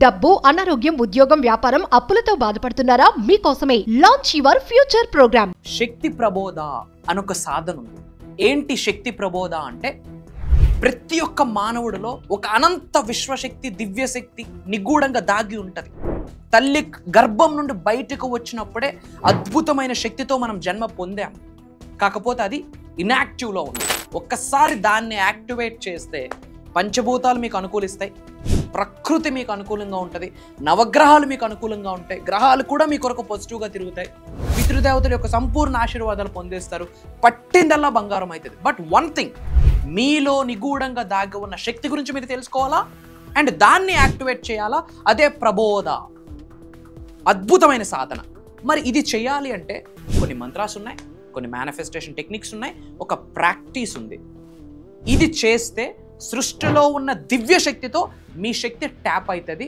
డబ్బు, అనారోగ్యం, ఉద్యోగం, వ్యాపారం, అప్పులతో బాధపడుతున్నారా? మీకోసమే లాంచ్ యువర్ ఫ్యూచర్ ప్రోగ్రామ్. శక్తి ప్రబోధ అనొక సాధన ఉంది. ఏంటి శక్తి ప్రబోధ అంటే, ప్రతి ఒక్క మానవుడిలో ఒక అనంత విశ్వశక్తి, దివ్యశక్తి నిగూఢంగా దాగి ఉంటది. తల్లి గర్భం నుండి బయటకు వచ్చినప్పుడే అద్భుతమైన శక్తితో మనం జన్మ పొందాం. కాకపోతే అది ఇన్యాక్టివ్లో ఉంది. ఒక్కసారి దాన్ని యాక్టివేట్ చేస్తే పంచభూతాలు మీకు అనుకూలిస్తాయి, ప్రకృతి మీకు అనుకూలంగా ఉంటుంది, నవగ్రహాలు మీకు అనుకూలంగా ఉంటాయి, గ్రహాలు కూడా మీ కొరకు పాజిటివ్గా తిరుగుతాయి, పితృదేవతల యొక్క సంపూర్ణ ఆశీర్వాదాలు పొందేస్తారు, పట్టిందల్లా బంగారం అవుతుంది. బట్ వన్ థింగ్, మీలో నిగూఢంగా దాగి ఉన్న శక్తి గురించి మీరు తెలుసుకోవాలా అండ్ దాన్ని యాక్టివేట్ చేయాలా. అదే ప్రబోధ, అద్భుతమైన సాధన. మరి ఇది చేయాలి అంటే కొన్ని మంత్రాలు ఉన్నాయి, కొన్ని మేనిఫెస్టేషన్ టెక్నిక్స్ ఉన్నాయి, ఒక ప్రాక్టీస్ ఉంది. ఇది చేస్తే సృష్టిలో ఉన్న దివ్య శక్తితో మీ శక్తి ట్యాప్ అవుతుంది.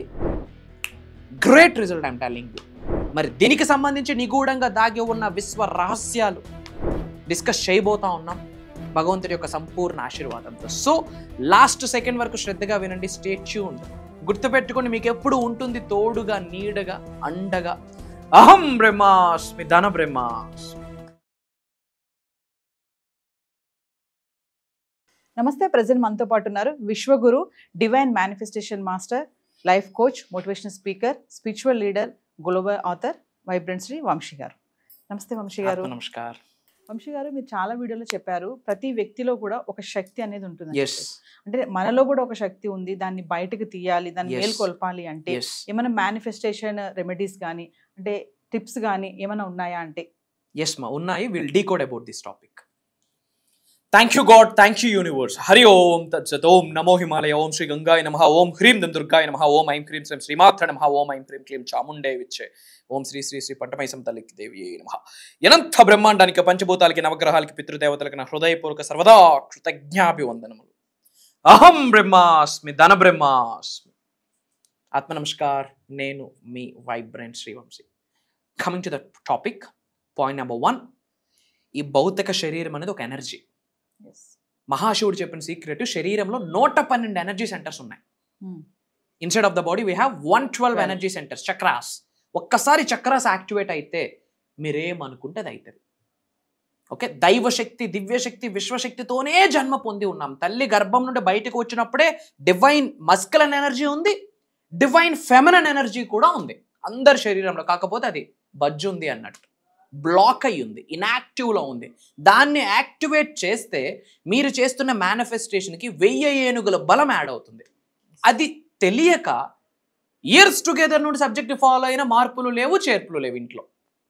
Great result I'm telling you. మరి దీనికి సంబంధించి నిగూఢంగా దాగి ఉన్న విశ్వ రహస్యాలు డిస్కస్ చేయబోతా ఉన్నాం భగవంతుడి యొక్క సంపూర్ణ ఆశీర్వాదంతో. సో లాస్ట్ సెకండ్ వరకు శ్రద్ధగా వినండి, స్టే ట్యూన్డ్. గుర్తుపెట్టుకోండి, మీకు ఎప్పుడు ఉంటుంది తోడుగా, నీడగా, అండగా. అహం బ్రహ్మాస్మి, ధన బ్రహ్మాస్మి. నమస్తే. ప్రజెంట్ మనతో పాటు ఉన్నారు విశ్వగురు, divine manifestation master, life coach, motivational speaker, spiritual leader, global author, vibrant Shri Vamshi garu. నమస్తే వంశీ గారు. నమస్కారం వంశీ గారు. మీరు చాలా వీడియోలో చెప్పారు, ప్రతి వ్యక్తిలో కూడా ఒక శక్తి అనేది ఉంటుంది. Yes. అంటే మనలో కూడా ఒక శక్తి ఉంది, దాన్ని బయటకు తీయాలి, దాన్ని Yes. మేల్కొల్పాలి అంటే Yes. ఏమైనా మేనిఫెస్టేషన్ రెమెడీస్ కానీ, అంటే టిప్స్ కానీ ఏమైనా ఉన్నాయా అంటే? ఎస్ మా ఉన్నాయి. Will decode about this topic. Thank you God, thank you universe. Hari ఓం తత్సత్. ఓం నమో హిమాలయ. ఓం శ్రీ గంగాయ నమః. ఓం హ్రీం దం దుర్గాయ నమః. ఓం ఐం హ్రీం శ్రీం శ్రీమాత్ర నమః. ఓం ఐం హ్రీం క్లీం చాముండే విచ్చే. ఓం శ్రీ శ్రీ శ్రీ పట్టమైసం తల్లికి దేవి నమః. అనంత బ్రహ్మాండానికి, పంచభూతాలకి, నవగ్రహాలకి, పితృదేవతలకి నా హృదయపూర్వక సర్వదా కృతజ్ఞాభివందనములు. అహం బ్రహ్మాస్మి, ధన బ్రహ్మాస్మి. ఆత్మ నమస్కార్. నేను మీ vibrant Srivamshi. Coming to the topic, point number 1. ఈ భౌతిక శరీరం అనేది ఒక ఎనర్జీ. మహాశివుడు చెప్పిన సీక్రెట్, శరీరంలో 112 ఎనర్జీ సెంటర్స్ ఉన్నాయి. Inside of the body we have 112 energy centres, chakras. ఒక్కసారి చక్రాస్ యాక్టివేట్ అయితే మీరేమనుకుంటే అది అవుతుంది. ఓకే, దైవశక్తి, దివ్యశక్తి, విశ్వశక్తితోనే జన్మ పొంది ఉన్నాం. తల్లి గర్భం నుండి బయటకు వచ్చినప్పుడే డివైన్ మస్కులన్ ఎనర్జీ ఉంది, డివైన్ ఫెమినన్ ఎనర్జీ కూడా ఉంది అందరి శరీరంలో. కాకపోతే అది బజ్జు ఉంది అన్నట్టు, బ్లాక్ అయ్యి ఉంది, ఇన్యాక్టివ్లో ఉంది. దాన్ని యాక్టివేట్ చేస్తే మీరు చేస్తున్న మేనిఫెస్టేషన్కి 1000 ఏనుగుల బలం యాడ్ అవుతుంది. అది తెలియక ఇయర్స్ టుగెదర్ నుండి సబ్జెక్ట్ ఫాలో అయిన మార్పులు లేవు, చేర్పులు లేవు ఇంట్లో,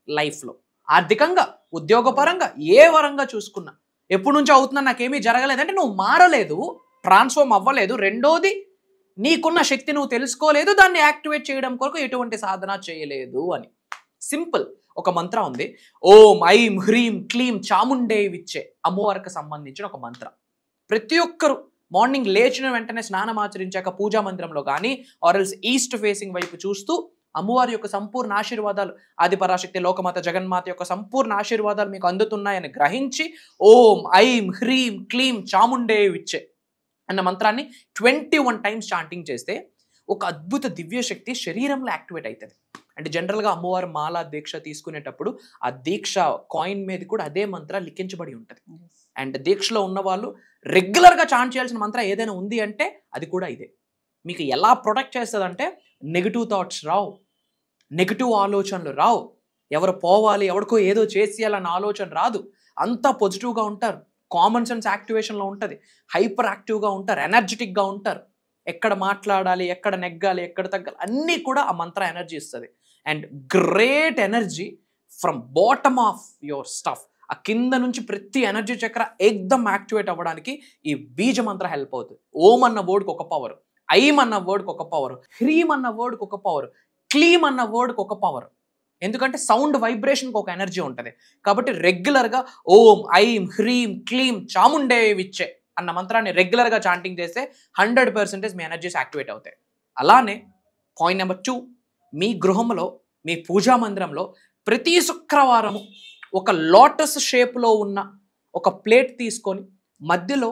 లైఫ్లో, ఆర్థికంగా, ఉద్యోగపరంగా, ఏ వరంగా చూసుకున్నా. ఎప్పటి నుంచి అవుతున్నా నాకేమీ జరగలేదంటే నువ్వు మారలేదు, ట్రాన్స్ఫార్మ్ అవ్వలేదు. రెండోది, నీకున్న శక్తి నువ్వు తెలుసుకోలేదు, దాన్ని యాక్టివేట్ చేయడం కొరకు ఎటువంటి సాధన చేయలేదు అని. సింపుల్. ఒక మంత్రం ఉంది, ఓం ఐం హ్రీం క్లీం చాముండే విచ్చే, అమ్మవారికి సంబంధించిన ఒక మంత్రం. ప్రతి ఒక్కరు మార్నింగ్ లేచిన వెంటనే స్నానం ఆచరించాక పూజా మందిరంలో కానీ ఆర్ఎల్స్ ఈస్ట్ ఫేసింగ్ వైపు చూస్తూ అమ్మవారి యొక్క సంపూర్ణ ఆశీర్వాదాలు, ఆదిపరాశక్తి లోకమాత జగన్మాత యొక్క సంపూర్ణ ఆశీర్వాదాలు మీకు అందుతున్నాయని గ్రహించి ఓం ఐం హ్రీం క్లీం చాముండే విచ్చే అన్న మంత్రాన్ని 21 టైమ్స్ చాంటింగ్ చేస్తే ఒక అద్భుత దివ్య శక్తి శరీరంలో యాక్టివేట్ అవుతుంది. అంటే జనరల్గా అమ్మవారు మాల దీక్ష తీసుకునేటప్పుడు ఆ దీక్ష కాయిన్ మీద కూడా అదే మంత్ర లిఖించబడి ఉంటుంది. అండ్ దీక్షలో ఉన్న వాళ్ళు రెగ్యులర్గా చాంట్ చేయాల్సిన మంత్రం ఏదైనా ఉంది అంటే అది కూడా ఇదే. మీకు ఎలా ప్రొటెక్ట్ చేస్తుంది అంటే, నెగిటివ్ థాట్స్ రావు, నెగిటివ్ ఆలోచనలు రావు, ఎవరు పోవాలి, ఎవరికో ఏదో చేసేయాలన్న ఆలోచన రాదు. అంతా పాజిటివ్గా ఉంటారు, కామన్ సెన్స్ యాక్టివేషన్లో ఉంటుంది, హైపర్ యాక్టివ్గా ఉంటారు, ఎనర్జెటిక్గా ఉంటారు. ఎక్కడ మాట్లాడాలి, ఎక్కడ నెగ్గాలి, ఎక్కడ తగ్గాలి అన్నీ కూడా ఆ మంత్ర ఎనర్జీ ఇస్తుంది. And great energy from bottom of your stuff, ఆ కింద నుంచి ప్రతి ఎనర్జీ చక్ర ఏకదమ్ యాక్టివేట్ అవ్వడానికి ఈ బీజ మంత్ర హెల్ప్ అవుతుంది. ఓం అన్న వర్డ్కి ఒక పవర్, ఐం అన్న వర్డ్కి ఒక పవర్, హ్రీం అన్న వర్డ్కి ఒక పవర్, క్లీం అన్న వర్డ్కి ఒక పవర్. ఎందుకంటే సౌండ్ వైబ్రేషన్కి ఒక ఎనర్జీ ఉంటుంది. కాబట్టి రెగ్యులర్గా ఓం ఐం హ్రీం క్లీం చాముండే విచ్చే అన్న మంత్రాన్ని రెగ్యులర్గా చాంటింగ్ చేస్తే 100% మీ ఎనర్జీస్ యాక్టివేట్ అవుతాయి. అలానే పాయింట్ నెంబర్ 2, మీ గృహంలో, మీ పూజా మందిరంలో ప్రతి శుక్రవారము ఒక లోటస్ షేప్లో ఉన్న ఒక ప్లేట్ తీసుకొని మధ్యలో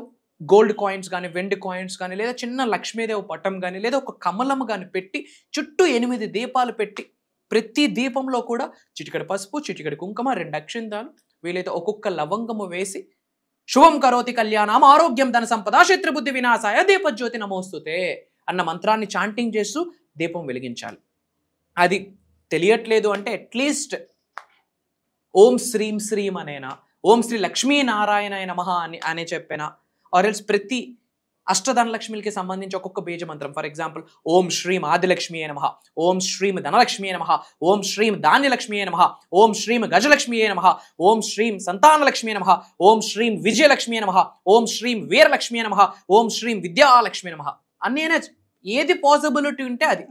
గోల్డ్ కాయిన్స్ కానీ, వెండి కాయిన్స్ కానీ, లేదా చిన్న లక్ష్మీదేవి పటం కానీ, లేదా ఒక కమలం కానీ పెట్టి చుట్టూ 8 దీపాలు పెట్టి ప్రతి దీపంలో కూడా చిటికెడు పసుపు, చిటికెడు కుంకుమ, 2 అక్షింతాలు, వీలైతే ఒక్కొక్క లవంగము వేసి శుభం కరోతి కళ్యాణం ఆరోగ్యం ధన సంపద శత్రుబుద్ధి వినాశాయ దీపజ్యోతి నమోస్తుతే అన్న మంత్రాన్ని చాంటింగ్ చేస్తూ దీపం వెలిగించాలి. అది తెలియట్లేదు అంటే అట్లీస్ట్ ఓం శ్రీం శ్రీం అనేనా, ఓం శ్రీ లక్ష్మీనారాయణాయ నమః అనే చెప్పేనా, ఆర్ ఎల్స్ ప్రతి అష్టధనలక్ష్మికి సంబంధించి ఒక్కొక్క బీజ మంత్రం, ఫర్ ఎగ్జాంపుల్ ఓం శ్రీం ఆదిలక్ష్మీ నమః, ఓం శ్రీం ధనలక్ష్మీ నమః, ఓం శ్రీం ధాన్యలక్ష్మీ నమః, ఓం శ్రీం గజలక్ష్మీ నమః, ఓం శ్రీం సంతానలక్ష్మీ నమః, ఓం శ్రీం విజయలక్ష్మీ నమః, ఓం శ్రీం వీరలక్ష్మీ నమః, ఓం శ్రీం విద్యాలక్ష్మీ నమః అన్నీ ఏది పాసిబిలిటీ ఉంటే అది.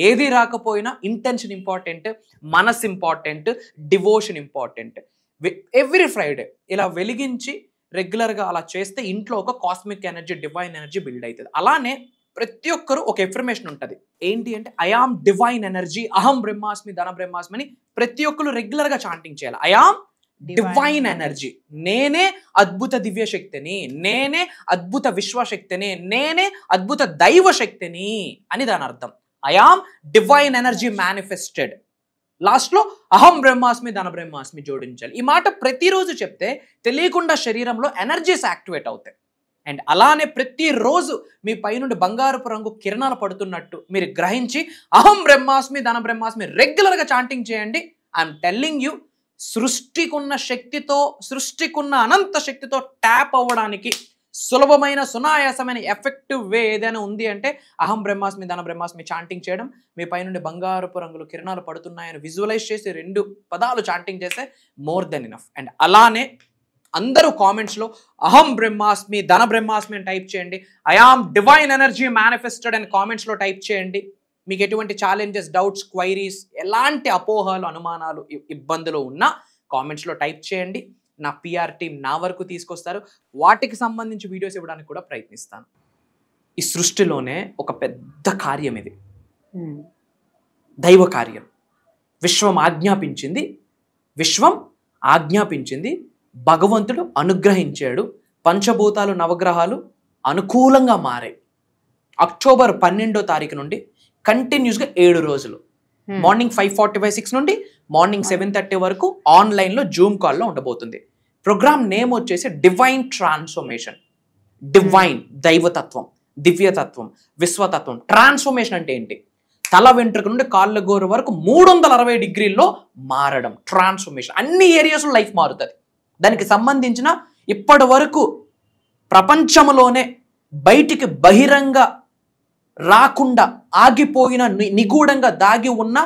ఏది రాకపోయినా ఇంటెన్షన్ ఇంపార్టెంట్, మనస్ important, devotion important. Every Friday ఇలా వెలిగించి రెగ్యులర్గా అలా చేస్తే ఇంట్లో ఒక cosmic energy, divine energy build అవుతుంది. అలానే ప్రతి ఒక్కరు ఒక ఎఫర్మేషన్ ఉంటుంది. ఏంటి అంటే ఐ ఆమ్ డివైన్ ఎనర్జీ, అహం బ్రహ్మాస్మి ధన బ్రహ్మాస్మి అని ప్రతి ఒక్కరు రెగ్యులర్గా చాంటింగ్ చేయాలి. ఐ ఆమ్ డివైన్ ఎనర్జీ, నేనే అద్భుత దివ్య శక్తిని, నేనే అద్భుత విశ్వశక్తిని, నేనే అద్భుత దైవ శక్తిని అని దాని అర్థం. I am divine energy manifested. లాస్ట్లో అహం బ్రహ్మాస్మి ధన బ్రహ్మాస్మి జోడించాలి. ఈ మాట ప్రతిరోజు చెప్తే తెలియకుండా శరీరంలో ఎనర్జీస్ యాక్టివేట్ అవుతాయి. అండ్ అలానే ప్రతిరోజు మీ పైనుండి బంగారపు రంగు కిరణాలు పడుతున్నట్టు మీరు గ్రహించి అహం బ్రహ్మాస్మి ధన బ్రహ్మాస్మి రెగ్యులర్గా చాంటింగ్ చేయండి. ఐఎమ్ టెల్లింగ్ యూ, సృష్టికున్న శక్తితో, సృష్టికున్న అనంత శక్తితో ట్యాప్ అవ్వడానికి సులభమైన, సునాయాసమైన ఎఫెక్టివ్ వే ఏదైనా ఉంది అంటే అహం బ్రహ్మాస్మి ధన బ్రహ్మాస్మి చాంటింగ్ చేయడం. మీ పైనుండి బంగారపు రంగులు కిరణాలు పడుతున్నాయని విజువలైజ్ చేసి 2 పదాలు చాంటింగ్ చేస్తే మోర్ దెన్ ఇనఫ్. అండ్ అలానే అందరూ కామెంట్స్లో అహం బ్రహ్మాస్మి ధన బ్రహ్మాస్మి అని టైప్ చేయండి. I am divine energy manifested అని కామెంట్స్లో టైప్ చేయండి. మీకు ఎటువంటి ఛాలెంజెస్, డౌట్స్, క్వైరీస్, ఎలాంటి అపోహలు, అనుమానాలు, ఇబ్బందులు ఉన్నా కామెంట్స్లో టైప్ చేయండి. నా పిఆర్ టీం నా వరకు తీసుకొస్తారు. వాటికి సంబంధించి వీడియోస్ ఇవ్వడానికి కూడా ప్రయత్నిస్తాను. ఈ సృష్టిలోనే ఒక పెద్ద కార్యం ఇది, దైవ కార్యం. విశ్వం ఆజ్ఞాపించింది, భగవంతుడు అనుగ్రహించాడు. పంచభూతాలు, నవగ్రహాలు అనుకూలంగా మారాయి. అక్టోబర్ 12వ తారీఖు నుండి కంటిన్యూస్గా 7 రోజులు మార్నింగ్ 5:45 నుండి మార్నింగ్ 7:30 వరకు ఆన్లైన్లో జూమ్ కాల్లో ఉండబోతుంది. ప్రోగ్రామ్ నేమ్ వచ్చేసి డివైన్ ట్రాన్స్ఫర్మేషన్. డివైన్ దైవతత్వం, దివ్యతత్వం, విశ్వతత్వం. ట్రాన్స్ఫర్మేషన్ అంటే ఏంటి? తల వెంట్రుక నుండి కాళ్ళ గోరు వరకు 360 డిగ్రీల్లో మారడం ట్రాన్స్ఫర్మేషన్. అన్ని ఏరియాస్లో లైఫ్ మారుతుంది. దానికి సంబంధించిన ఇప్పటి వరకు ప్రపంచంలోనే బయటికి బహిరంగ రాకుండా ఆగిపోయిన, నిగూఢంగా దాగి ఉన్న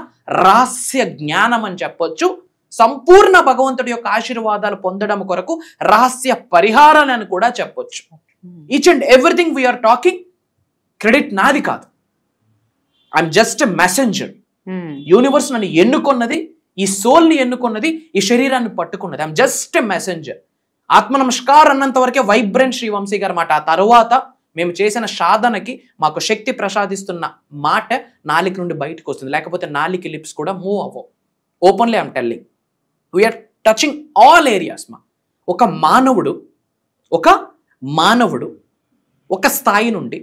రహస్య జ్ఞానం అని చెప్పొచ్చు. సంపూర్ణ భగవంతుడి యొక్క ఆశీర్వాదాలు పొందడం కొరకు రహస్య పరిహారాలను కూడా చెప్పొచ్చు. Each and everything we're talking, credit నాది కాదు. I'm just a messenger. Universe నన్ను ఎన్నుకున్నది, ఈ సోల్ని ఎన్నుకున్నది, ఈ శరీరాన్ని పట్టుకున్నది. I'm just a messenger. ఆత్మ నమస్కార్ అన్నంత వరకే వైబ్రెంట్ శ్రీవంశీ గారి మాట. ఆ తర్వాత మేము చేసిన సాధనకి మాకు శక్తి ప్రసాదిస్తున్న మాట నాలిక నుండి బయటకు వస్తుంది. లేకపోతే నాలిక లిప్స్ కూడా మూవ్ అవ్వవు. Openly I'm telling, we're touching all areas. ఒక మానవుడు ఒక స్థాయి నుండి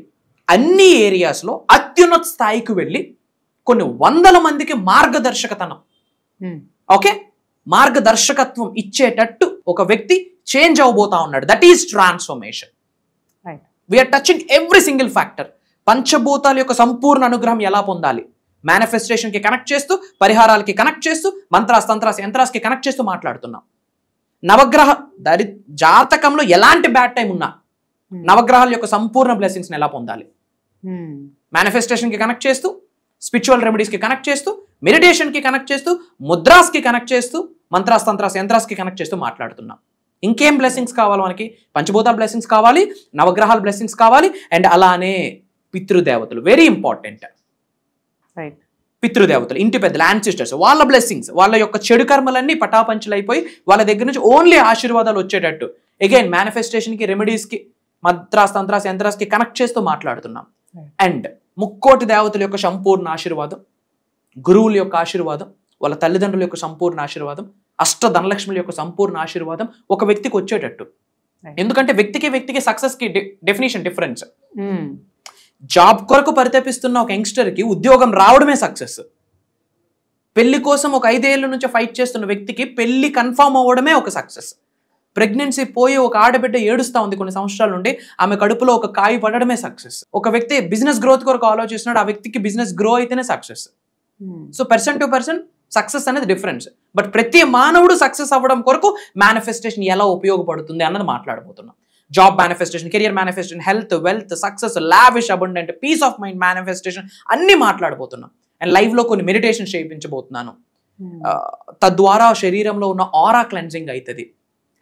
అన్ని ఏరియాస్లో అత్యున్నత స్థాయికి వెళ్ళి కొన్ని 100 మందికి మార్గదర్శకత్వం ఇచ్చేటట్టు ఒక వ్యక్తి చేంజ్ అవబోతా ఉన్నాడు. That is transformation. We're touching every single factor. పంచభూతాల యొక్క సంపూర్ణ అనుగ్రహం ఎలా పొందాలి, మేనిఫెస్టేషన్కి కనెక్ట్ చేస్తూ, పరిహారాలకి కనెక్ట్ చేస్తూ, మంత్రాస్, తంత్రాస్, యంత్రాస్కి కనెక్ట్ చేస్తూ మాట్లాడుతున్నాం. నవగ్రహ జాతకంలో ఎలాంటి బ్యాడ్ టైం ఉన్నా నవగ్రహాల యొక్క సంపూర్ణ బ్లెస్సింగ్స్ని ఎలా పొందాలి, మేనిఫెస్టేషన్కి కనెక్ట్ చేస్తూ, స్పిరిచువల్ రెమెడీస్కి కనెక్ట్ చేస్తూ, మెడిటేషన్కి కనెక్ట్ చేస్తూ, ముద్రాస్కి కనెక్ట్ చేస్తూ, మంత్రాస్, తంత్రాస్, యంత్రాస్కి కనెక్ట్ చేస్తూ మాట్లాడుతున్నాం. ఇంకేం బ్లెస్సింగ్స్ కావాలి మనకి? పంచభూతాల బ్లెస్సింగ్స్ కావాలి, నవగ్రహాల బ్లెస్సింగ్స్ కావాలి, అండ్ అలానే పితృదేవతలు వెరీ ఇంపార్టెంట్. పితృదేవతలు, ఇంటి పెద్దలు, యాన్సిస్టర్స్, వాళ్ళ బ్లెస్సింగ్స్, వాళ్ళ యొక్క చెడు కర్మలన్నీ పటాపంచలైపోయి వాళ్ళ దగ్గర నుంచి ఓన్లీ ఆశీర్వాదాలు వచ్చేటట్టు అగైన్ మేనిఫెస్టేషన్కి, రెమెడీస్కి, మంత్రాస్, తంత్రాస్, యంత్రాస్కి కనెక్ట్ చేస్తూ మాట్లాడుతున్నాం. అండ్ ముక్కోటి దేవతల యొక్క సంపూర్ణ ఆశీర్వాదం, గురువుల యొక్క ఆశీర్వాదం, వాళ్ళ తల్లిదండ్రుల యొక్క సంపూర్ణ ఆశీర్వాదం, అష్ట ధనలక్ష్ముల యొక్క సంపూర్ణ ఆశీర్వాదం ఒక వ్యక్తికి వచ్చేటట్టు. ఎందుకంటే వ్యక్తికి సక్సెస్కి డెఫినేషన్ డిఫరెన్స్. జాబ్ కొరకు పరితపిస్తున్న ఒక యంగ్స్టర్కి ఉద్యోగం రావడమే సక్సెస్. పెళ్లి కోసం ఒక 5 ఏళ్ల నుంచి ఫైట్ చేస్తున్న వ్యక్తికి పెళ్లి కన్ఫర్మ్ అవ్వడమే ఒక సక్సెస్. ప్రెగ్నెన్సీ పోయి ఒక ఆడబిడ్డ ఏడుస్తా ఉంది కొన్ని సంవత్సరాల నుండి, ఆమె కడుపులో ఒక కాయ పడడమే సక్సెస్. ఒక వ్యక్తి బిజినెస్ గ్రోత్ కొరకు ఆలోచిస్తున్నాడు, ఆ వ్యక్తికి బిజినెస్ గ్రో అయితేనే success. So person to person success అనేది డిఫరెన్స్. బట్ ప్రతి మానవుడు సక్సెస్ అవ్వడం కొరకు మేనిఫెస్టేషన్ ఎలా ఉపయోగపడుతుంది అన్నది మాట్లాడబోతున్నాం. Job manifestation, career manifestation, health, wealth, success, lavish, abundant, peace of mind manifestation అన్ని మాట్లాడబోతున్నాం. అండ్ లైవ్ లో కొన్ని మెడిటేషన్ చేయించబోతున్నాను. తద్వారా శరీరంలో ఉన్న ఆరా క్లెన్జింగ్ అవుతుంది.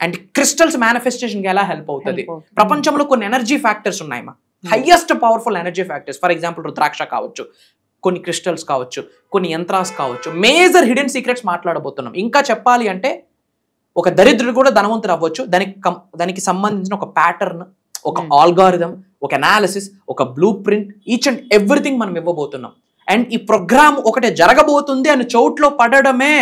అండ్ క్రిస్టల్స్ మేనిఫెస్టేషన్కి ఎలా హెల్ప్ అవుతుంది. ప్రపంచంలో కొన్ని ఎనర్జీ ఫ్యాక్టర్స్ ఉన్నాయి, highest powerful energy factors. For example rudraksha కావచ్చు, కొన్ని క్రిస్టల్స్ కావచ్చు, కొన్ని యంత్రాస్ కావచ్చు. మేజర్ హిడెన్ సీక్రెట్స్ మాట్లాడబోతున్నాం. ఇంకా చెప్పాలి అంటే ఒక దరిద్రుడు కూడా ధనవంతుడు అవ్వచ్చు. దానికి సంబంధించిన ఒక ప్యాటర్న్, ఒక ఆల్గారిథం, ఒక అనాలిసిస్, ఒక blue print, each and everything మనం ఇవ్వబోతున్నాం. అండ్ ఈ ప్రోగ్రామ్ ఒకటే జరగబోతుంది అని చోట్లో పడడమే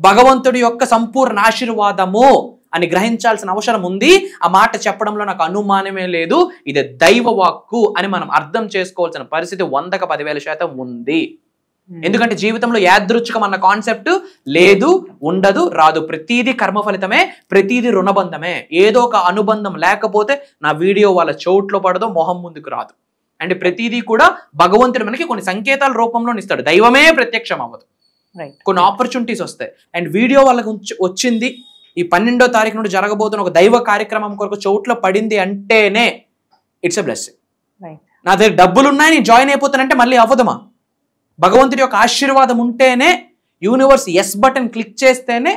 భగవంతుడి యొక్క సంపూర్ణ ఆశీర్వాదము అని గ్రహించాల్సిన అవసరం ఉంది. ఆ మాట చెప్పడంలో నాకు అనుమానమే లేదు. ఇది దైవ వాక్కు అని మనం అర్థం చేసుకోవాల్సిన పరిస్థితి 100కి 10,000% ఉంది. ఎందుకంటే జీవితంలో యాదృచ్ఛికం అన్న కాన్సెప్ట్ లేదు, ఉండదు, రాదు. ప్రతీది కర్మ ఫలితమే, ప్రతీది రుణబంధమే. ఏదో ఒక అనుబంధం లేకపోతే నా వీడియో వాళ్ళ చోట్లో పడదో, మొహం ముందుకు రాదు. అండ్ ప్రతీది కూడా భగవంతుడు మనకి కొన్ని సంకేతాల రూపంలో ఇస్తాడు. దైవమే ప్రత్యక్షం అవ్వదు, కొన్ని ఆపర్చునిటీస్ వస్తాయి. అండ్ వీడియో వాళ్ళకి వచ్చింది ఈ 12వ తారీఖు నుండి జరగబోతున్న ఒక దైవ కార్యక్రమం కొరకు చోట్ల పడింది అంటేనే ఇట్స్ ఎ బ్లెస్సింగ్. నా దగ్గర డబ్బులు ఉన్నాయి, నేను జాయిన్ అయిపోతానంటే మళ్ళీ అవ్వదమా? భగవంతుడి యొక్క ఆశీర్వాదం ఉంటేనే, యూనివర్స్ ఎస్ బటన్ క్లిక్ చేస్తేనే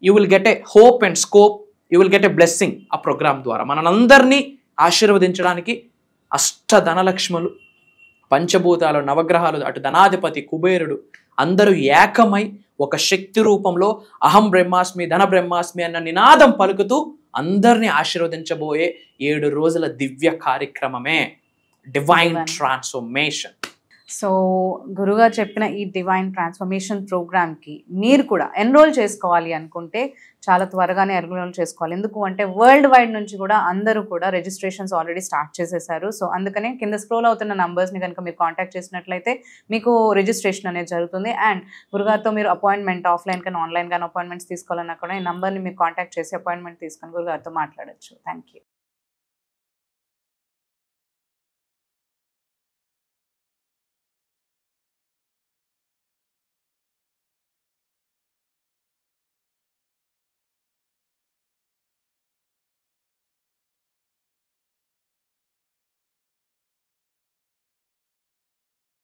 you will get a hope and scope, you will get a blessing. ఆ ప్రోగ్రామ్ ద్వారా మనందరినీ ఆశీర్వదించడానికి అష్టధనలక్ష్ములు, పంచభూతాలు, నవగ్రహాలు, అటు ధనాధిపతి కుబేరుడు అందరూ ఏకమై ఒక శక్తి రూపంలో అహం బ్రహ్మాస్మి, ధన బ్రహ్మాస్మి అన్న నినాదం పలుకుతూ అందరినీ ఆశీర్వదించబోయే 7 రోజుల దివ్య కార్యక్రమమే డివైన్ ట్రాన్స్ఫర్మేషన్. సో గురుగారు చెప్పిన ఈ డివైన్ ట్రాన్స్ఫర్మేషన్ ప్రోగ్రామ్కి మీరు కూడా ఎన్రోల్ చేసుకోవాలి అనుకుంటే చాలా త్వరగానే ఎన్రోల్ చేసుకోవాలి. ఎందుకు అంటే వరల్డ్ వైడ్ నుంచి కూడా అందరూ కూడా రిజిస్ట్రేషన్స్ ఆల్రెడీ స్టార్ట్ చేసేసారు. సో అందుకనే కింద స్క్రోల్ అవుతున్న నంబర్స్ని కనుక మీరు కాంటాక్ట్ చేసినట్లయితే మీకు రిజిస్ట్రేషన్ అనేది జరుగుతుంది. అండ్ గురుగారితో మీరు అపాయింట్మెంట్ ఆఫ్లైన్ కానీ ఆన్లైన్ కానీ అపాయింట్మెంట్స్ తీసుకోవాలన్నా కూడా ఈ నంబర్ని మీరు కాంటాక్ట్ చేసి అపాయింట్మెంట్ తీసుకొని గురుగారితో మాట్లాడచ్చు. Thank you.